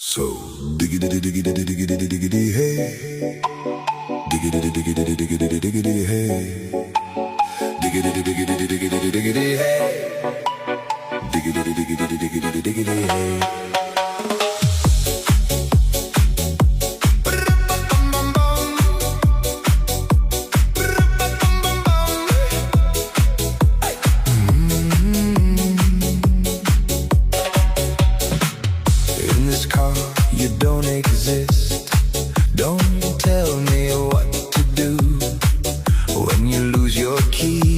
So diggity diggity diggity diggity hey, diggity diggity diggity diggity hey, diggity diggity diggity diggity hey, diggity diggity diggity diggity hey. In this car, you don't exist. Don't tell me what to do when you lose your key.